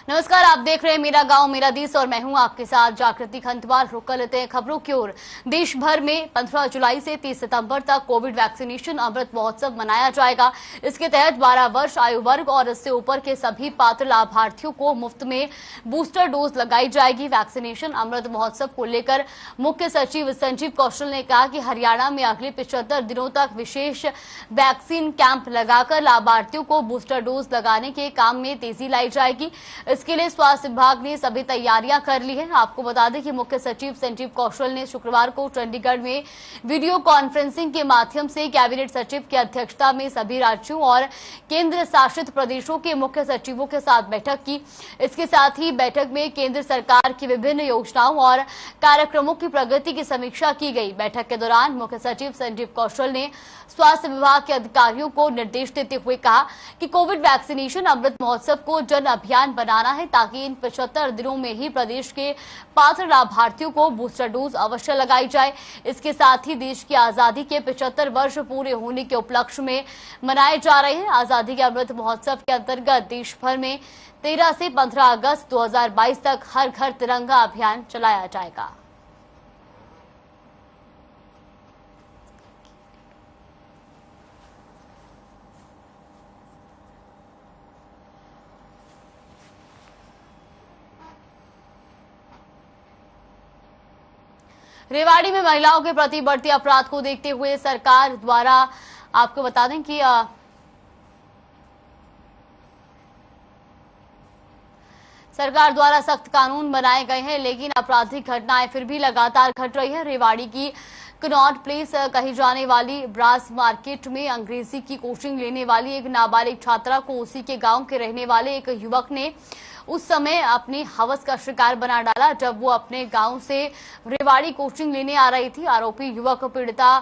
नमस्कार, आप देख रहे हैं मेरा गांव मेरा देश और मैं हूं आपके साथ जागृति खंतवाल। रुक कर लेते हैं खबरों की ओर। देश भर में 15 जुलाई से 30 सितंबर तक कोविड वैक्सीनेशन अमृत महोत्सव मनाया जाएगा। इसके तहत 12 वर्ष आयु वर्ग और इससे ऊपर के सभी पात्र लाभार्थियों को मुफ्त में बूस्टर डोज लगाई जाएगी। वैक्सीनेशन अमृत महोत्सव को लेकर मुख्य सचिव संजीव कौशल ने कहा कि हरियाणा में अगले 75 दिनों तक विशेष वैक्सीन कैंप लगाकर लाभार्थियों को बूस्टर डोज लगाने के काम में तेजी लाई जाएगी। इसके लिए स्वास्थ्य विभाग ने सभी तैयारियां कर ली है। आपको बता दें कि मुख्य सचिव संजीव कौशल ने शुक्रवार को चंडीगढ़ में वीडियो कॉन्फ्रेंसिंग के माध्यम से कैबिनेट सचिव की अध्यक्षता में सभी राज्यों और केंद्र शासित प्रदेशों के मुख्य सचिवों के साथ बैठक की। इसके साथ ही बैठक में केंद्र सरकार की विभिन्न योजनाओं और कार्यक्रमों की प्रगति की समीक्षा की गई। बैठक के दौरान मुख्य सचिव संजीव कौशल ने स्वास्थ्य विभाग के अधिकारियों को निर्देश देते हुए कहा कि कोविड वैक्सीनेशन अमृत महोत्सव को जन अभियान बनाना है ताकि इन 75 दिनों में ही प्रदेश के पात्र लाभार्थियों को बूस्टर डोज अवश्य लगाई जाए। इसके साथ ही देश की आजादी के 75 वर्ष पूरे होने के उपलक्ष्य में मनाए जा रहे हैं आजादी के अमृत महोत्सव के अंतर्गत देश भर में 13 से 15 अगस्त 2022 तक हर घर तिरंगा अभियान चलाया जाएगा। रेवाड़ी में महिलाओं के प्रति बढ़ते अपराध को देखते हुए सरकार द्वारा आपको बता दें कि सरकार द्वारा सख्त कानून बनाए गए हैं, लेकिन आपराधिक घटनाएं फिर भी लगातार घट रही है। रेवाड़ी की कनॉट प्लेस कही जाने वाली ब्रास मार्केट में अंग्रेजी की कोचिंग लेने वाली एक नाबालिग छात्रा को उसी के गांव के रहने वाले एक युवक ने उस समय अपनी हवस का शिकार बना डाला जब वो अपने गांव से रेवाड़ी कोचिंग लेने आ रही थी। आरोपी युवक पीड़िता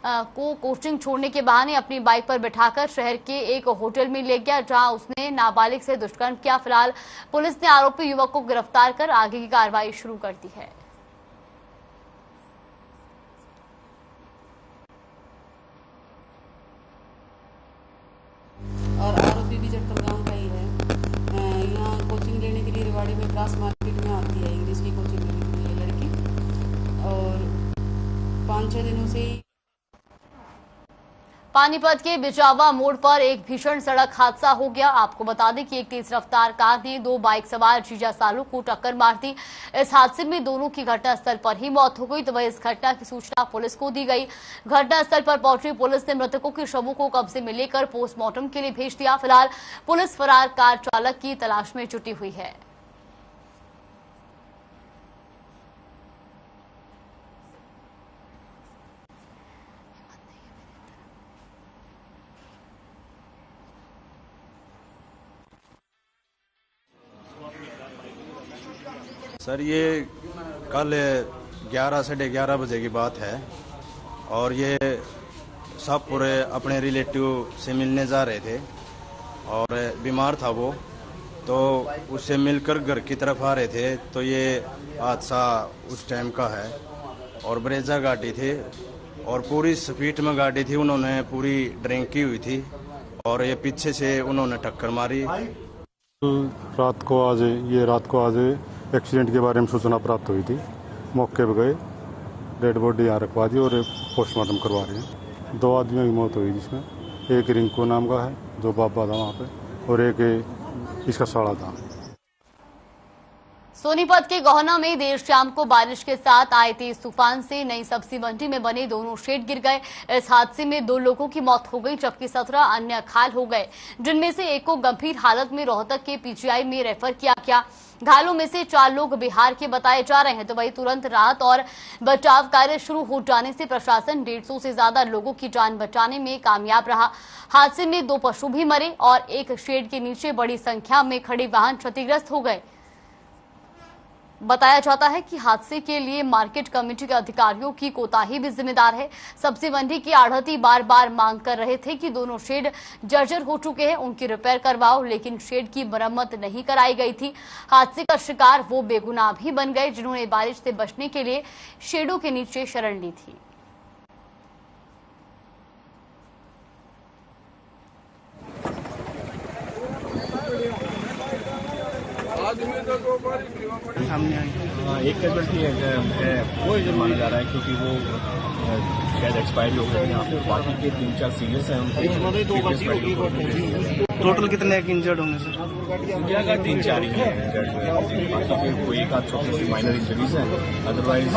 को कोचिंग छोड़ने के बहाने अपनी बाइक पर बिठाकर शहर के एक होटल में ले गया, जहां उसने नाबालिग से दुष्कर्म किया। फिलहाल पुलिस ने आरोपी युवक को गिरफ्तार कर आगे की कार्रवाई शुरू कर दी है। और आरोपी भी जटकर गांव का ही है। यहाँ कोचिंग लेने के लिए रेवाड़ी में ब्रास मार्केट में आती है इंग्लिश की कोचिंग लेने के लिए लड़की, और 5-6 दिनों से ही पानीपत के बिचावा मोड़ पर एक भीषण सड़क हादसा हो गया। आपको बता दें कि एक तेज रफ्तार कार ने 2 बाइक सवार जीजा सालों को टक्कर मार दी। इस हादसे में दोनों की घटनास्थल पर ही मौत हो गई। तो वह इस घटना की सूचना पुलिस को दी गई। घटनास्थल पर पहुंची पुलिस ने मृतकों के शवों को कब्जे में लेकर पोस्टमार्टम के लिए भेज दिया। फिलहाल पुलिस फरार कार चालक की तलाश में जुटी हुई है। सर, ये कल 11 साढ़े 11 बजे की बात है और ये सब पूरे अपने रिलेटिव से मिलने जा रहे थे और बीमार था वो, तो उससे मिलकर घर की तरफ आ रहे थे। तो ये हादसा उस टाइम का है और ब्रेजा गाड़ी थी और पूरी स्पीड में गाड़ी थी। उन्होंने पूरी ड्रिंक की हुई थी और ये पीछे से उन्होंने टक्कर मारी। रात को आज एक्सीडेंट के बारे में सूचना प्राप्त हुई थी। मौके पर गए, डेड बॉडी यहाँ रखवा दी और पोस्टमार्टम करवा रहे हैं। 2 आदमियों की मौत हुई, जिसमें एक रिंकू नाम का है जो बाबा था वहाँ पे, और एक इसका साड़ा था। सोनीपत के गोहना में देर शाम को बारिश के साथ आए तेज तूफान से नई सब्जी मंडी में बने दोनों शेड गिर गए। इस हादसे में 2 लोगों की मौत हो गई जबकि 17 अन्य घायल हो गए, जिनमें से एक को गंभीर हालत में रोहतक के पीजीआई में रेफर किया गया। घायलों में से 4 लोग बिहार के बताए जा रहे हैं। तो वही तुरंत राहत और बचाव कार्य शुरू हो जाने से प्रशासन 150 से ज्यादा लोगों की जान बचाने में कामयाब रहा। हादसे में 2 पशु भी मरे और एक शेड के नीचे बड़ी संख्या में खड़े वाहन क्षतिग्रस्त हो गए। बताया जाता है कि हादसे के लिए मार्केट कमेटी के अधिकारियों की कोताही भी जिम्मेदार है। सब्जी मंडी के आढ़ती बार बार मांग कर रहे थे कि दोनों शेड जर्जर हो चुके हैं, उनकी रिपेयर करवाओ, लेकिन शेड की मरम्मत नहीं कराई गई थी। हादसे का शिकार वो बेगुनाह भी बन गए जिन्होंने बारिश से बचने के लिए शेडों के नीचे शरण ली थी। सामने आई। एक कैजुअल्टी वो माना जा रहा है क्योंकि वो शायद एक्सपायरी हो गए यहाँ पे, बाकी के 3-4 सीरियस हैं उनको। टोटल कितने इंजर्ड होंगे सर? इंडिया का 3-4 ही है इंजर्ड, बाकी के कोई एक आध छोटी सी माइनर इंजरीज हैं, अदरवाइज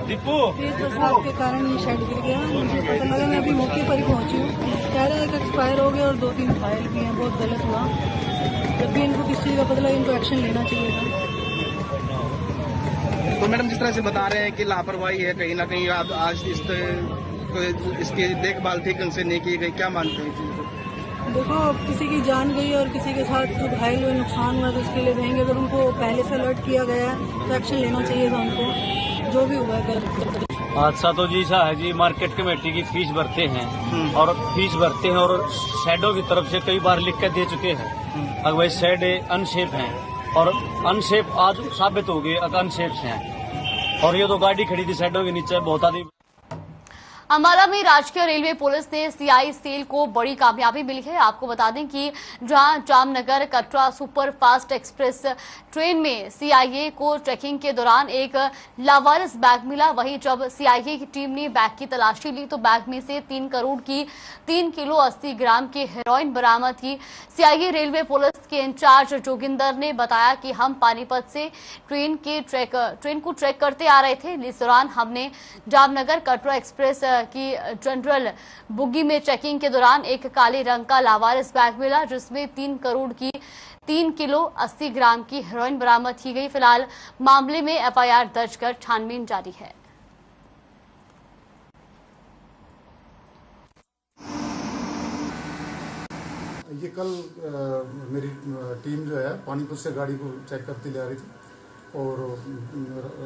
तेज बरसात के कारण ये शेड गिर गया। मुझे पता लगा, मैं अभी मौके पर ही पहुंची हूँ। कह रहे हैं कि एक्सपायर हो गया और 2-3 घायल भी हैं। बहुत गलत हुआ। जब भी इनको किस चीज़ का पता लगा, इनको एक्शन लेना चाहिए था। तो मैडम जिस तरह से बता रहे हैं कि लापरवाही है कहीं ना कहीं, आज इसकी देखभाल ठीक ढंग से नहीं की गई, क्या मानते हैं इस चीज़ को? देखो, किसी की जान गई और किसी के साथ जो घायल हुए, नुकसान हुआ, तो उसके लिए देंगे। अगर उनको पहले से अलर्ट किया गया है तो एक्शन लेना चाहिए था उनको, जो भी हुआ है। हादसा तो जी सा है जी, मार्केट कमेटी की फीस भरते हैं और शेडों की तरफ से कई बार लिख के दे चुके हैं अगर भाई शेड अनसेफ हैं, और अनसेफ आज साबित हो गए अनसेफ हैं। और ये तो गाड़ी खड़ी थी शेडों के नीचे, बहुत आदमी। अम्बाला में राजकीय रेलवे पुलिस ने सीआई सेल को बड़ी कामयाबी मिली है। आपको बता दें कि जहां Jamnagar Katra super fast express train में सीआईए को चेकिंग के दौरान एक लावारिस बैग मिला, वहीं जब सीआईए की टीम ने बैग की तलाशी ली तो बैग में से 3 करोड़ की 3 किलो 80 ग्राम की हेरोइन बरामद की। सीआईए रेलवे पुलिस के इंचार्ज जोगिंदर ने बताया कि हम पानीपत से ट्रेन को ट्रैक करते आ रहे थे। इस दौरान हमने जामनगर कटरा एक्सप्रेस की जनरल बुग्गी में चेकिंग के दौरान एक काले रंग का लावारिस बैग मिला, जिसमें 3 करोड़ की 3 किलो 80 ग्राम की हेरोइन बरामद की गई। फिलहाल मामले में एफआईआर दर्ज कर छानबीन जारी है। ये कल मेरी टीम जो है पानीपत से गाड़ी को चेक करती ले आ रही थी और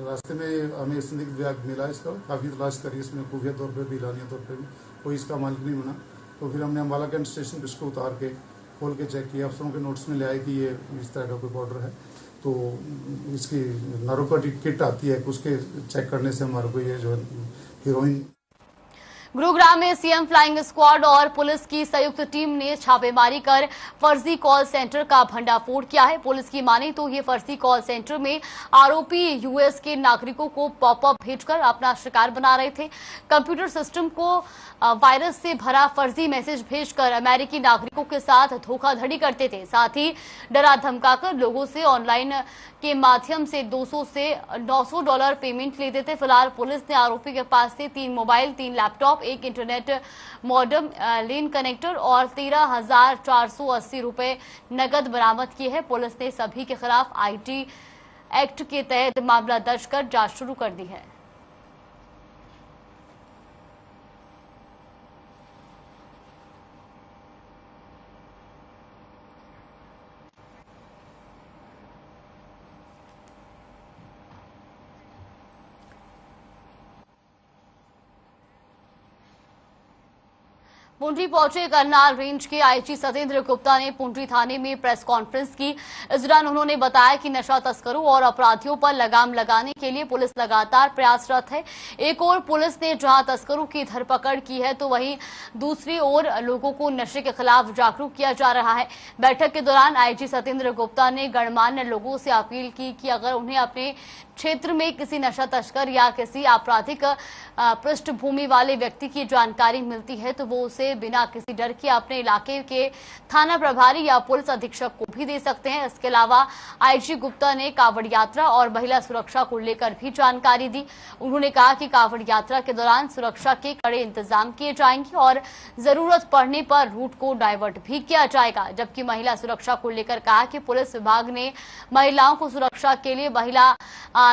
रास्ते में हमें संदिग्ध बैग मिला। इसका काफ़ी तलाश करी, इसमें खुफिया तौर पे भी, लानिया तौर पे भी कोई इसका मालिक नहीं बना। तो फिर हमने अम्बाला कैंट स्टेशन पर इसको उतार के खोल के चेक किया। अफसरों के नोट्स में ले आए कि ये इस तरह का कोई पाउडर है। तो इसकी नारोकोटिक किट आती है, उसके चेक करने से हमारे को ये जो हीरोइन। गुरुग्राम में सीएम फ्लाइंग स्क्वाड और पुलिस की संयुक्त टीम ने छापेमारी कर फर्जी कॉल सेंटर का भंडाफोड़ किया है। पुलिस की माने तो ये फर्जी कॉल सेंटर में आरोपी यूएस के नागरिकों को पॉपअप भेजकर अपना शिकार बना रहे थे। कंप्यूटर सिस्टम को वायरस से भरा फर्जी मैसेज भेजकर अमेरिकी नागरिकों के साथ धोखाधड़ी करते थे। साथ ही डरा धमकाकर लोगों से ऑनलाइन के माध्यम से $200 से $900 पेमेंट लेते थे। फिलहाल पुलिस ने आरोपी के पास से 3 मोबाइल, 3 लैपटॉप, एक इंटरनेट मॉडेम, लेन कनेक्टर और 13,480 रुपए नकद बरामद किए हैं। पुलिस ने सभी के खिलाफ आईटी एक्ट के तहत मामला दर्ज कर जांच शुरू कर दी है। पुंडी पहुंचे करनाल रेंज के आईजी सतेंद्र गुप्ता ने पुंडी थाने में प्रेस कॉन्फ्रेंस की। इस दौरान उन्होंने बताया कि नशा तस्करों और अपराधियों पर लगाम लगाने के लिए पुलिस लगातार प्रयासरत है। एक ओर पुलिस ने जहां तस्करों की धरपकड़ की है तो वहीं दूसरी ओर लोगों को नशे के खिलाफ जागरूक किया जा रहा है। बैठक के दौरान आईजी सतेंद्र गुप्ता ने गणमान्य लोगों से अपील की कि अगर उन्हें अपने क्षेत्र में किसी नशा तस्कर या किसी आपराधिक पृष्ठभूमि वाले व्यक्ति की जानकारी मिलती है तो वो उसे बिना किसी डर के अपने इलाके के थाना प्रभारी या पुलिस अधीक्षक को भी दे सकते हैं। इसके अलावा आईजी गुप्ता ने कांवड़ यात्रा और महिला सुरक्षा को लेकर भी जानकारी दी। उन्होंने कहा कि कांवड़ यात्रा के दौरान सुरक्षा के कड़े इंतजाम किए जाएंगे और जरूरत पड़ने पर रूट को डाइवर्ट भी किया जाएगा। जबकि महिला सुरक्षा को लेकर कहा कि पुलिस विभाग ने महिलाओं को सुरक्षा के लिए महिला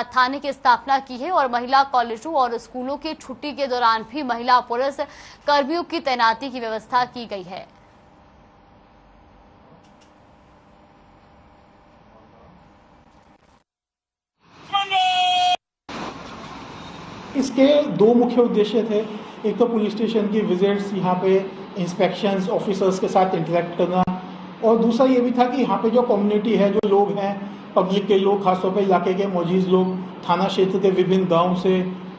थाने की स्थापना की है और महिला कॉलेजों और स्कूलों की छुट्टी के दौरान भी महिला पुलिस कर्मियों की तैनाती की व्यवस्था की गई है। इसके 2 मुख्य उद्देश्य थे। एक तो पुलिस स्टेशन की विजिट्स, यहाँ पे इंस्पेक्शंस, ऑफिसर्स के साथ इंटरेक्ट करना, और दूसरा ये भी था कि यहाँ पे जो कम्युनिटी है, जो लोग हैं, पब्लिक के लोग, खासतौर पे इलाके के मौजूद लोग, थाना क्षेत्र के विभिन्न गांव से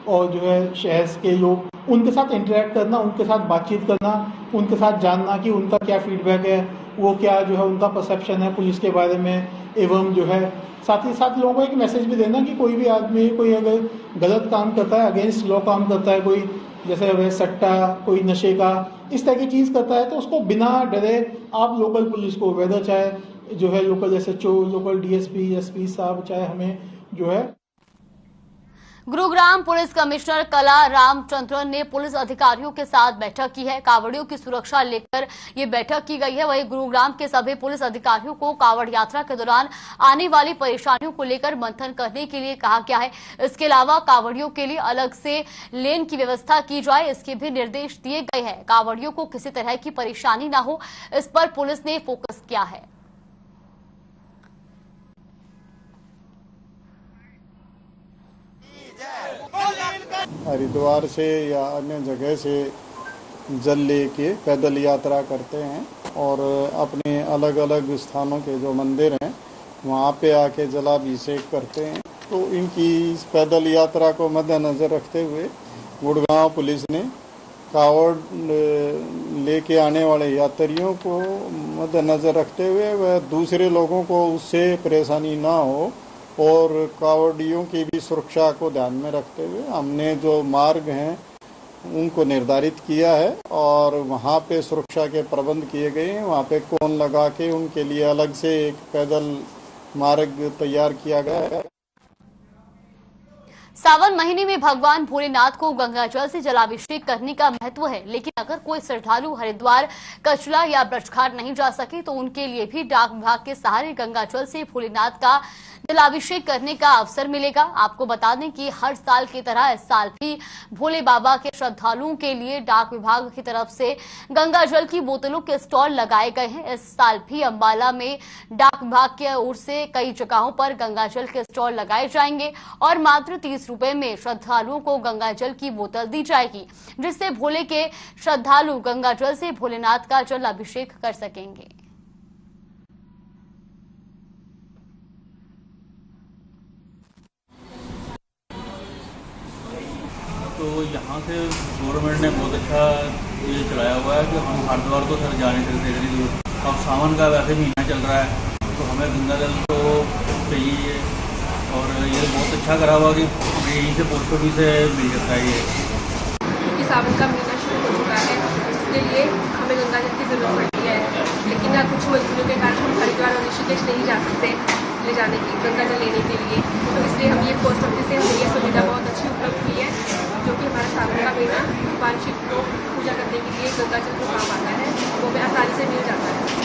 और जो है शहर के लोग उनके साथ इंटरेक्ट करना, उनके साथ बातचीत करना, उनके साथ जानना कि उनका क्या फीडबैक है, वो क्या जो है उनका परसेप्शन है पुलिस के बारे में, एवं जो है साथ ही साथ लोगों को एक मैसेज भी देना कि कोई भी आदमी कोई अगर गलत काम करता है, अगेंस्ट लॉ काम करता है, कोई जैसे वह सट्टा, कोई नशे का इस तरह की चीज़ करता है, तो उसको बिना डरे आप लोकल पुलिस को, वेदर चाहे जो है local SHO, local DSP, SP साहब, चाहे हमें जो है। गुरुग्राम पुलिस कमिश्नर कला रामचंद्रन ने पुलिस अधिकारियों के साथ बैठक की है। कावड़ियों की सुरक्षा लेकर ये बैठक की गई है। वहीं गुरुग्राम के सभी पुलिस अधिकारियों को कावड़ यात्रा के दौरान आने वाली परेशानियों को लेकर मंथन करने के लिए कहा गया है। इसके अलावा कावड़ियों के लिए अलग से लेन की व्यवस्था की जाए, इसके भी निर्देश दिए गए हैं। कावड़ियों को किसी तरह की परेशानी न हो, इस पर पुलिस ने फोकस किया है। हरिद्वार से या अन्य जगह से जल लेके पैदल यात्रा करते हैं और अपने अलग अलग स्थानों के जो मंदिर हैं वहाँ पे आके जलाभिषेक करते हैं। तो इनकी इस पैदल यात्रा को मद्देनजर रखते हुए गुड़गांव पुलिस ने कावड़ लेके आने वाले यात्रियों को मद्देनजर रखते हुए वह दूसरे लोगों को उससे परेशानी ना हो और कावड़ियों की भी सुरक्षा को ध्यान में रखते हुए हमने जो मार्ग हैं उनको निर्धारित किया है और वहाँ पे सुरक्षा के प्रबंध किए गए हैं। वहाँ पे कोन लगा के उनके लिए अलग से एक पैदल मार्ग तैयार किया गया है। सावन महीने में भगवान भोलेनाथ को गंगाजल से जलाभिषेक करने का महत्व है, लेकिन अगर कोई श्रद्धालु हरिद्वार, कचला या ब्रजघाट नहीं जा सके तो उनके लिए भी डाक विभाग के सहारे गंगाजल से भोलेनाथ का जलाभिषेक करने का अवसर मिलेगा। आपको बता दें कि हर साल की तरह इस साल भी भोले बाबा के श्रद्धालुओं के लिए डाक विभाग की तरफ से गंगाजल की बोतलों के स्टॉल लगाए गए हैं। इस साल भी अंबाला में डाक विभाग की ओर से कई जगहों पर गंगाजल के स्टॉल लगाए जाएंगे और मात्र 30 रुपए में श्रद्धालुओं को गंगाजल की बोतल दी जाएगी, जिससे भोले के श्रद्धालु गंगाजल से भोलेनाथ का जल अभिषेक कर सकेंगे। तो यहाँ से गवर्नमेंट ने बहुत अच्छा ये चलाया हुआ है कि हम हरिद्वार को सर जाने सकते हैं। अब सावन का वैसे महीना चल रहा है तो हमें गंगाजल तो चाहिए और ये बहुत अच्छा करा हुआ कि हमें यहीं से पोस्ट ऑफिस से मिल जाता है। ये क्योंकि सावन का महीना शुरू हो चुका है, इसके लिए हमें गंगाजल की ज़रूरत पड़ती है, लेकिन कुछ मजबूरियों के कारण हम हरिद्वार और ऋषिकेश नहीं जा सकते ले जाने की गंगाजल लेने के लिए। तो इसलिए हम ये पोस्ट ऑफिस से हमें ये सुविधा बहुत अच्छी उपलब्ध हुई है, जो कि हमारा सावन का महीना भगवान शिव को पूजा करने के लिए गंगाजल को काम आता है, वो हमें आसानी से मिल जाता है।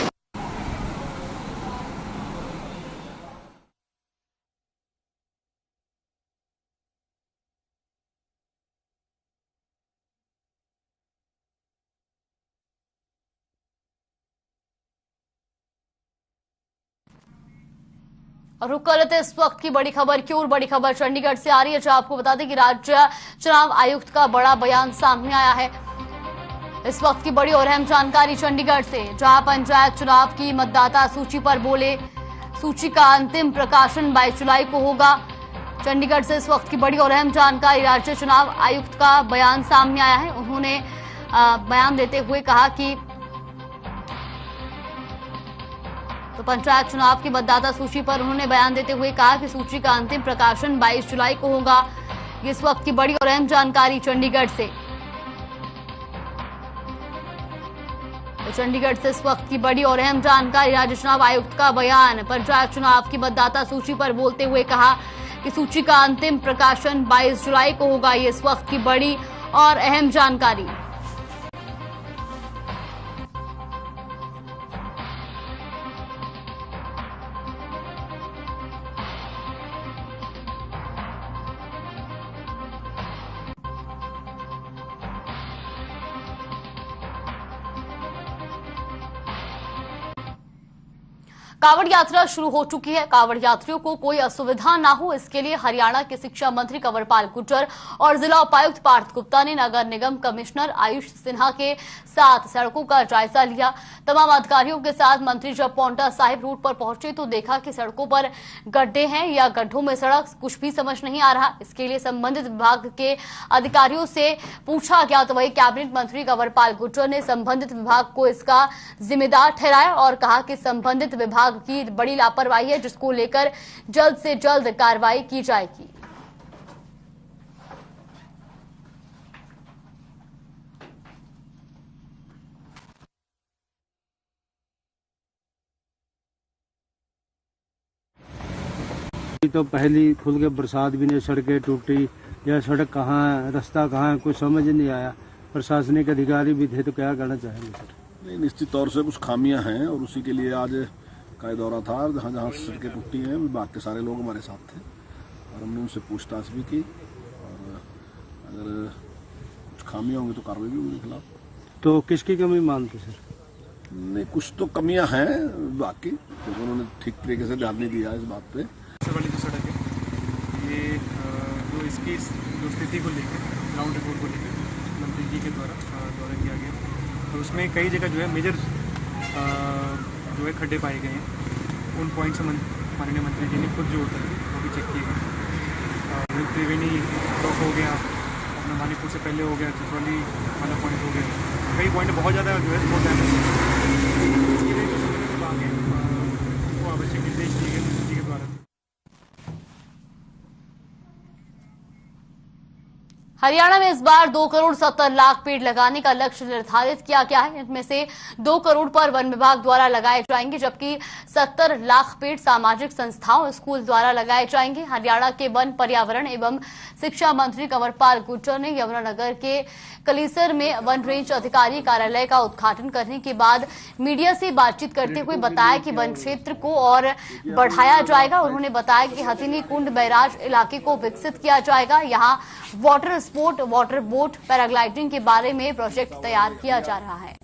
और रुक कर लेते इस वक्त की बड़ी खबर की ओर। बड़ी खबर चंडीगढ़ से आ रही है, जहां आपको बता दें कि राज्य चुनाव आयुक्त का बड़ा बयान सामने आया है। इस वक्त की बड़ी और अहम जानकारी चंडीगढ़ से, जहां पंचायत चुनाव की मतदाता सूची पर बोले, सूची का अंतिम प्रकाशन 22 जुलाई को होगा। चंडीगढ़ से इस वक्त की बड़ी और अहम जानकारी, राज्य चुनाव आयुक्त का बयान सामने आया है। उन्होंने बयान देते हुए कहा कि तो पंचायत चुनाव की मतदाता सूची पर उन्होंने बयान देते हुए कहा कि सूची का अंतिम प्रकाशन 22 जुलाई को होगा। ये इस वक्त की बड़ी और अहम जानकारी चंडीगढ़ से। तो चंडीगढ़ से इस वक्त की बड़ी और अहम जानकारी, राज्य चुनाव आयुक्त का बयान, पंचायत चुनाव की मतदाता सूची पर बोलते हुए कहा कि सूची का अंतिम प्रकाशन 22 जुलाई को होगा। ये इस वक्त की बड़ी और अहम जानकारी। कांवड़ यात्रा शुरू हो चुकी है। कांवड़ यात्रियों को कोई असुविधा ना हो, इसके लिए हरियाणा के शिक्षा मंत्री कंवरपाल गुर्जर और जिला उपायुक्त पार्थ गुप्ता ने नगर निगम कमिश्नर आयुष सिन्हा के साथ सड़कों का जायजा लिया। तमाम अधिकारियों के साथ मंत्री जब पांवटा साहिब रूट पर पहुंचे तो देखा कि सड़कों पर गड्ढे हैं या गड्ढों में सड़क, कुछ भी समझ नहीं आ रहा। इसके लिए संबंधित विभाग के अधिकारियों से पूछा गया तो वही कैबिनेट मंत्री कंवरपाल गुर्जर ने संबंधित विभाग को इसका जिम्मेदार ठहराया और कहा कि संबंधित विभाग की बड़ी लापरवाही है, जिसको लेकर जल्द से जल्द कार्रवाई की जाएगी। तो पहली खुल के बरसात भी नहीं, सड़कें टूटी या सड़क कहाँ है, रास्ता कहाँ है, कुछ समझ नहीं आया। प्रशासनिक अधिकारी भी थे तो क्या करना चाहेंगे सर? नहीं, निश्चित तौर से कुछ खामियां हैं और उसी के लिए आज का दौरा था। जहाँ जहाँ सड़कें टूटी हैं विभाग के सारे लोग हमारे साथ थे और हमने उनसे पूछताछ भी की और अगर कुछ खामियां होंगी तो कार्रवाई भी उनके खिलाफ। तो किसकी कमी मानते सर? नहीं, कुछ तो कमियां हैं विभाग की, क्योंकि उन्होंने ठीक तरीके से ध्यान नहीं दिया इस बात पे। वाली जो सड़क है ये जो इसकी जो स्थिति को लेकर ग्राउंड रिपोर्ट को लेकर मंत्री जी के द्वारा किया गया और उसमें कई जगह जो है मेजर जो है खड्डे पाए गए हैं। उन पॉइंट से माननीय मंत्री जी ने खुद जोड़ कर वो भी चेक किए गए। त्रिवेणी ब्लॉक हो गया, अपना मानीपुर से पहले हो गया, चित्रौली वाला पॉइंट हो गया। कई पॉइंट बहुत ज़्यादा जो है बहुत डैमेज है। इसके लिए जो संबंधित विभाग है उसको आवश्यक निर्देश दिए गए मंत्री जी के द्वारा। हरियाणा में इस बार 2 करोड़ 70 लाख पेड़ लगाने का लक्ष्य निर्धारित किया गया है। इनमें से 2 करोड़ पर वन विभाग द्वारा लगाए जाएंगे, जबकि 70 लाख पेड़ सामाजिक संस्थाओं, स्कूल द्वारा लगाए जाएंगे। हरियाणा के वन, पर्यावरण एवं शिक्षा मंत्री कंवरपाल गुर्जर ने यमुनानगर के कलीसर में वन रेंज अधिकारी कार्यालय का उद्घाटन करने के बाद मीडिया से बातचीत करते हुए बताया कि वन क्षेत्र को और बढ़ाया जाएगा। उन्होंने बताया कि हथिनी कुंड बैराज इलाके को विकसित किया जाएगा। यहाँ water sport, water boat, paragliding के बारे में प्रोजेक्ट तैयार किया जा रहा है।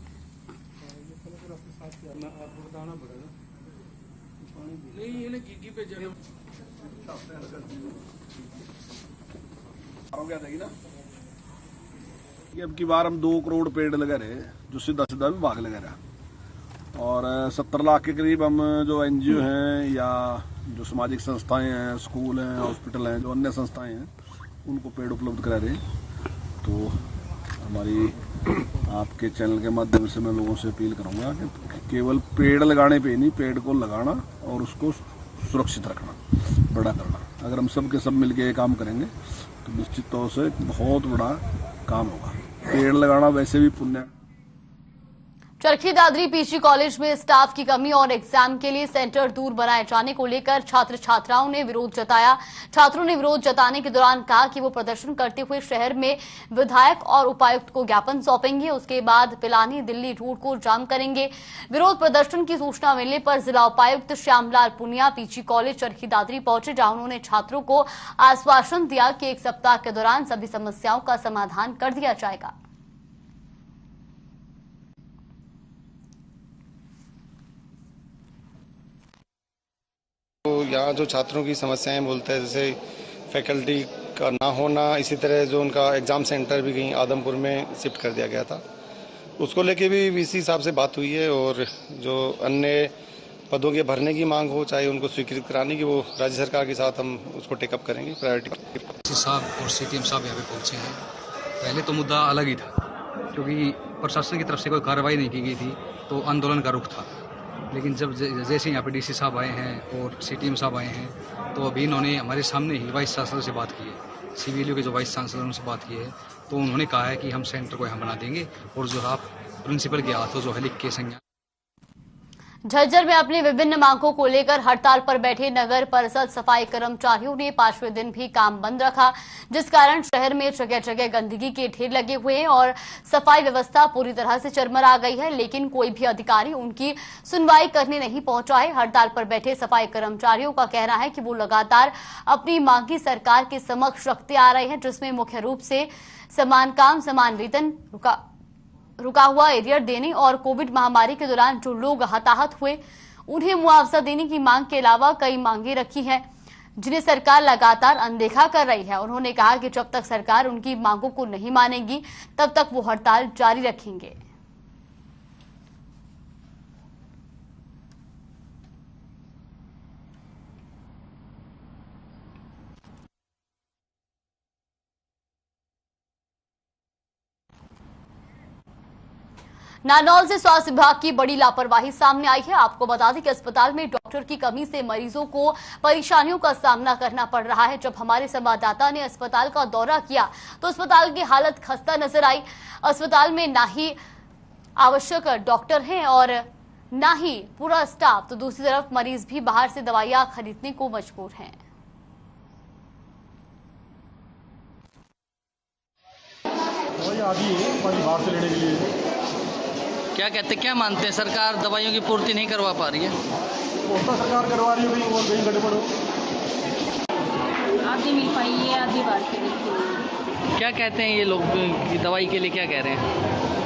अब की बार हम 2 करोड़ पेड़ लगा रहे, जो सीधा सीधा विभाग लगा रहा और 70 लाख के करीब हम जो NGO हैं या जो सामाजिक संस्थाएं हैं, स्कूल हैं, हॉस्पिटल हैं, जो अन्य संस्थाएं हैं, उनको पेड़ उपलब्ध करा रहे। तो हमारी आपके चैनल के माध्यम से मैं लोगों से अपील करूंगा कि केवल पेड़ लगाने पे नहीं, पेड़ को लगाना और उसको सुरक्षित रखना, बड़ा करना। अगर हम सब के सब मिलके ये काम करेंगे तो निश्चित तौर से बहुत बड़ा काम होगा। पेड़ लगाना वैसे भी पुण्य। चरखी दादरी पीजी कॉलेज में स्टाफ की कमी और एग्जाम के लिए सेंटर दूर बनाए जाने को लेकर छात्र छात्राओं ने विरोध जताया। छात्रों ने विरोध जताने के दौरान कहा कि वो प्रदर्शन करते हुए शहर में विधायक और उपायुक्त को ज्ञापन सौंपेंगे, उसके बाद पिलानी दिल्ली रोड को जाम करेंगे। विरोध प्रदर्शन की सूचना मिलने पर जिला उपायुक्त श्यामलाल पुनिया पीजी कॉलेज चरखी दादरी पहुंचे, जहां उन्होंने छात्रों को आश्वासन दिया कि 1 सप्ताह के दौरान सभी समस्याओं का समाधान कर दिया जाएगा। तो यहाँ जो छात्रों की समस्याएं बोलते हैं, जैसे फैकल्टी का ना होना, इसी तरह जो उनका एग्ज़ाम सेंटर भी कहीं आदमपुर में शिफ्ट कर दिया गया था, उसको लेके भी VC साहब से बात हुई है। और जो अन्य पदों के भरने की मांग हो, चाहे उनको स्वीकृत कराने की, वो राज्य सरकार के साथ हम उसको टेकअप करेंगे प्रायोरिटी। साहब और CTM साहब यहाँ पे पहुँचे हैं। पहले तो मुद्दा अलग ही था, क्योंकि प्रशासन की तरफ से कोई कार्रवाई नहीं की गई थी, तो आंदोलन का रुख था। लेकिन जब जैसे यहाँ पे DC साहब आए हैं और CTM साहब आए हैं, तो अभी इन्होंने हमारे सामने ही वाइस चांसलर से बात की है, CVLU के जो वाइस चांसलर उनसे बात की है, तो उन्होंने कहा है कि हम सेंटर को यहाँ बना देंगे और जो आप प्रिंसिपल के हाथों जो है लिख के संज्ञान। झज्जर में अपनी विभिन्न मांगों को लेकर हड़ताल पर बैठे नगर परिषद सफाई कर्मचारियों ने 5वें दिन भी काम बंद रखा, जिस कारण शहर में जगह जगह गंदगी के ढेर लगे हुए हैं और सफाई व्यवस्था पूरी तरह से चरमरा गई है। लेकिन कोई भी अधिकारी उनकी सुनवाई करने नहीं पहुंचा है। हड़ताल पर बैठे सफाई कर्मचारियों का कहना है कि वो लगातार अपनी मांगी सरकार के समक्ष रखते आ रहे हैं, जिसमें मुख्य रूप से समान काम समान वेतन, रुका हुआ एरियर देने और कोविड महामारी के दौरान जो लोग हताहत हुए उन्हें मुआवजा देने की मांग के अलावा कई मांगे रखी हैं, जिन्हें सरकार लगातार अनदेखा कर रही है। उन्होंने कहा कि जब तक सरकार उनकी मांगों को नहीं मानेगी तब तक वो हड़ताल जारी रखेंगे। नारनौल से स्वास्थ्य विभाग की बड़ी लापरवाही सामने आई है। आपको बता दें कि अस्पताल में डॉक्टर की कमी से मरीजों को परेशानियों का सामना करना पड़ रहा है। जब हमारे संवाददाता ने अस्पताल का दौरा किया तो अस्पताल की हालत खस्ता नजर आई। अस्पताल में ना ही आवश्यक डॉक्टर हैं और ना ही पूरा स्टाफ, तो दूसरी तरफ मरीज भी बाहर से दवाइयां खरीदने को मजबूर हैं। बाहर से लेने के लिए क्या कहते, क्या मानते हैं? सरकार दवाइयों की पूर्ति नहीं करवा पा रही है। सरकार करवा रही है, और कहीं गड़बड़ हो, आधी मिल पाई है, आधी बाहर से लिखी। क्या कहते हैं ये लोग कि दवाई के लिए क्या कह रहे हैं?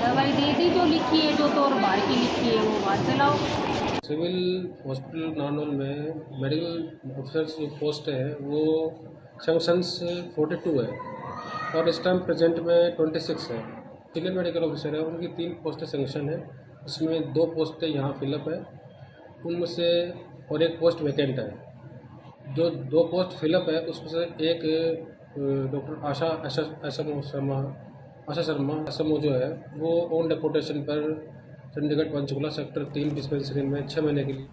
दवाई दे दी जो लिखी है, जो तो और बाहर की लिखी है वो बाहर से लाओ। सिविल हॉस्पिटल नारनौल में मेडिकल ऑफिसर्स जो पोस्ट है वो सेंक्शंस 42 है और इस टाइम प्रेजेंट में 26 है। सीनियर मेडिकल ऑफिसर है, उनकी 3 पोस्टें सेंक्शन है, उसमें 2 पोस्टें यहाँ फिलअप है उनमें से, और 1 पोस्ट वैकेंट है। जो 2 पोस्ट फिलअप है उसमें से एक डॉक्टर आशा शर्मा एसएमओ जो है वो ऑन डेपुटेशन पर चंडीगढ़ पंचकुला सेक्टर 3 डिस्पेंसरी में 6 महीने के लिए।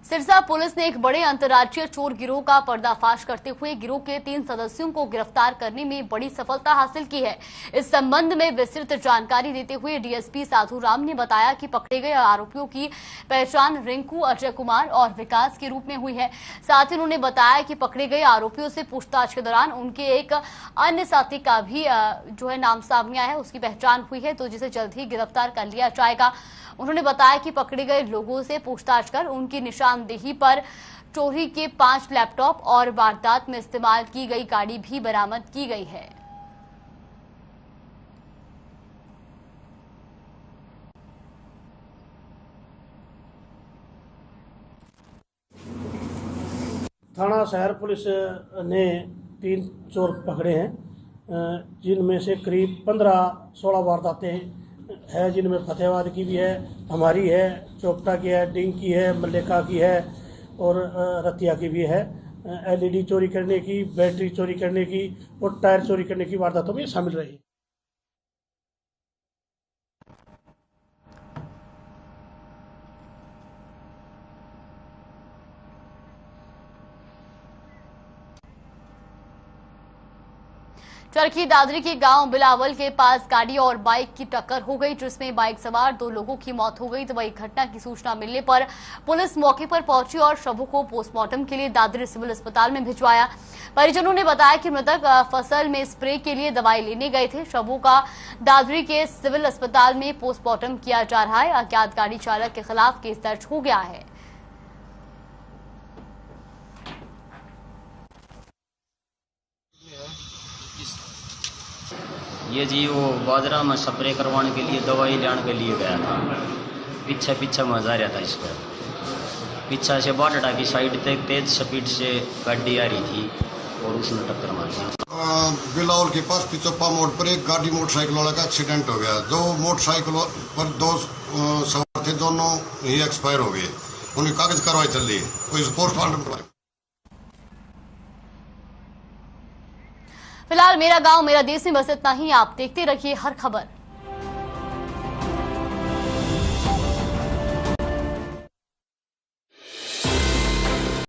सिरसा पुलिस ने एक बड़े अंतर्राज्यीय चोर गिरोह का पर्दाफाश करते हुए गिरोह के 3 सदस्यों को गिरफ्तार करने में बड़ी सफलता हासिल की है। इस संबंध में विस्तृत जानकारी देते हुए डीएसपी साधु राम ने बताया कि पकड़े गए आरोपियों की पहचान रिंकू, अजय कुमार और विकास के रूप में हुई है। साथ ही उन्होंने बताया कि पकड़े गए आरोपियों से पूछताछ के दौरान उनके एक अन्य साथी का भी जो है नाम सामने आया है, उसकी पहचान हुई है, तो जिसे जल्द ही गिरफ्तार कर लिया जाएगा। उन्होंने बताया कि पकड़े गए लोगों से पूछताछ कर उनकी निशानदेही पर चोरी के 5 लैपटॉप और वारदात में इस्तेमाल की गई गाड़ी भी बरामद की गई है। थाना शहर पुलिस ने 3 चोर पकड़े हैं, जिनमें से करीब 15-16 वारदातें है, जिनमें फतेहाबाद की भी है, हमारी है, चोपटा की है, डिंग की है, मल्लिका की है और रतिया की भी है। एलईडी चोरी करने की, बैटरी चोरी करने की और टायर चोरी करने की वारदातों में शामिल रही। चरखी दादरी के गांव बिलावल के पास गाड़ी और बाइक की टक्कर हो गई, जिसमें बाइक सवार 2 लोगों की मौत हो गई। तो वही घटना की सूचना मिलने पर पुलिस मौके पर पहुंची और शवों को पोस्टमार्टम के लिए दादरी सिविल अस्पताल में भिजवाया। परिजनों ने बताया कि मृतक फसल में स्प्रे के लिए दवाई लेने गए थे। शवों का दादरी के सिविल अस्पताल में पोस्टमार्टम किया जा रहा है। अज्ञात गाड़ी चालक के खिलाफ केस दर्ज हो गया है। ये जी वो बाजरा में स्प्रे करवाने के लिए दवाई लाने के लिए गया था। पीछे में जा रहा था इसको, पीछे से बाटड़ा की साइड तक तेज स्पीड से गाड़ी आ रही थी और उसने टक्कर मार दी। बिलावल के पास पिचोप्पा मोड़ पर एक गाड़ी मोटरसाइकिल वाला का एक्सीडेंट हो गया। जो मोटरसाइकिल पर 2 सवार थे, दोनों ही एक्सपायर हो गए। उनकी कागज कार्रवाई चल रही है, पोस्टमार्टम करवाए। फिलहाल मेरा गांव मेरा देश में बस इतना ही। आप देखते रहिए हर खबर।